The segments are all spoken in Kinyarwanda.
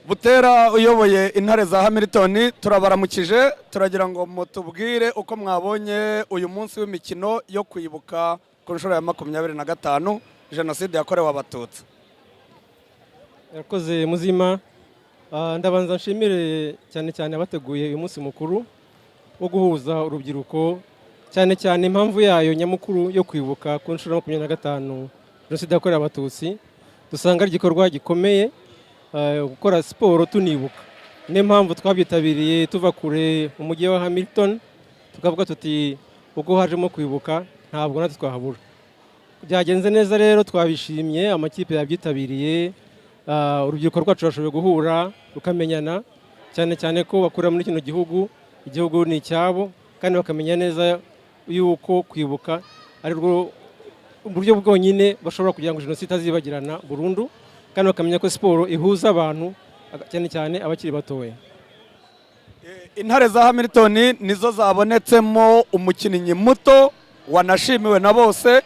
Butera uyoboye intare za Hamilton turabaramukije turagira ngo mutubwire uko mwabonye uyu munsi w'imikino yo kwibuka ku nshuro ya 25 jenoside yakorewe abatutsi. Yakoze muzima ndabanza nshimire cyane abateguye uyu munsi mukuru wo guhuza urubyiruko cyane impamvu yayo nyamukuru yo kwibuka ku nshuro ya 25 jenoside yakorewe abatutsi. Dusanga ari igikorwa gikomeye gukora siporo tunibuka. Niyo mpamvu twabyitabiriye tuva kure mu mujyi wa Hamilton tukavuga tuti ubwo hajemo kwibuka ntabwo natwe twahabura. Byagenze neza rero twabishimye, amakipe yabyitabiriye, urubyiruko rwacu rwashoboye guhura rukamenyana cyane ko bakura muri kino gihugu, igihugu ni icyabo kandi bakamenya neza yuko kwibuka ari rwo uburyo bwonyine bashobora kugira ngo jenoside azibagirana burundu, kandi bakamenya ko siporo ihuza abantu cyane abakiri batoya. Intare za Hamilton nizo zabonetsemo umukinnyi muto wanashimiwe na bose.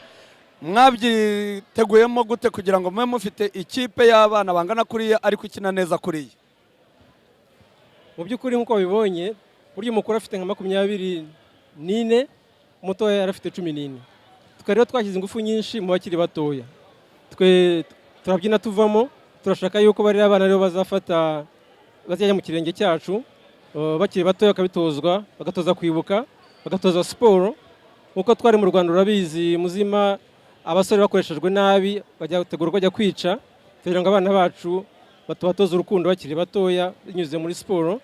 Mwabyiteguyemo gute kugira ngo mwe mufite ikipe y'abana bangana kuriya ariko ikina neza kuriya? Mu by'ukuri nk'uko bibonye, buryo mukuru afite nka 24, mutoya yarafite 14. Rero twashyize ingufu nyinshi mu bakiri batoya. Twe turabyina tuvamo, turashaka yuko bari abana rero bazafata bazajya mu kirenge cyacu, bakiri batoya bakabitozwa, bagatoza kwibuka, bagatoza siporo. Nkuko twari mu Rwanda urabizi muzima, abasore bakoreshejwe nabi bajya gutegura bajya kwica, kugira ngo abana bacu batubatoza urukundo bakiri batoya binyuze muri siporo.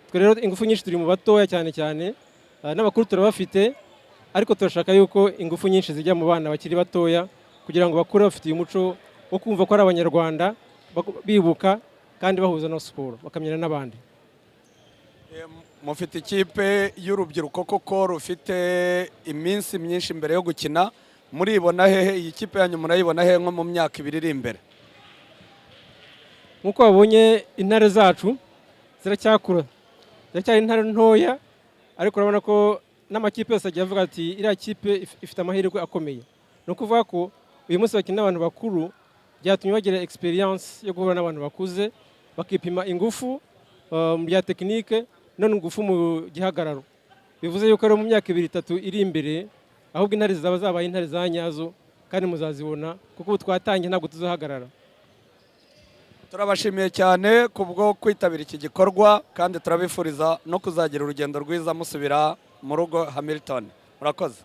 Twe rero ingufu nyinshi turi mu batoya cyane n'abakuru turabafite, ariko turashaka yuko ingufu nyinshi zijya mu bana bakiri batoya kugira ngo bakure bafite umuco wo kumva ko ari abanyarwanda, bibuka kandi bahuza na siporo bakamenya n'abandi. Mufite ikipe y'urubyiruko koko rufite iminsi myinshi imbere yo gukina, muribona hehe iyi kipe yanyu murayibona hehe nko mu myaka 2 iri imbere? Nkuko babonye intare zacu ziracyakura, ziracyari intare ntoya, ariko urabona ko n'amakipe yose agiye avuga ati iriya kipe ifite amahirwe akomeye. No kuvuga ko uyu munsi bakina abantu bakuru byatumye bagira experience yo guhura n'abantu bakuze, bakipima ingufu mu bya tekinike none ingufu mu gihagararo. Bivuze yuko rero mu myaka 2-3 iri imbere ahubwo intare zaba zabaye intare za nyazo kandi muzazibona kuko ubu twatangiye ntabwo tuzahagarara. Turabashimiye cyane kubwo kwitabira iki gikorwa kandi turabifuriza no kuzagira urugendo rwiza musubira mu rugo Hamilton. Murakoze.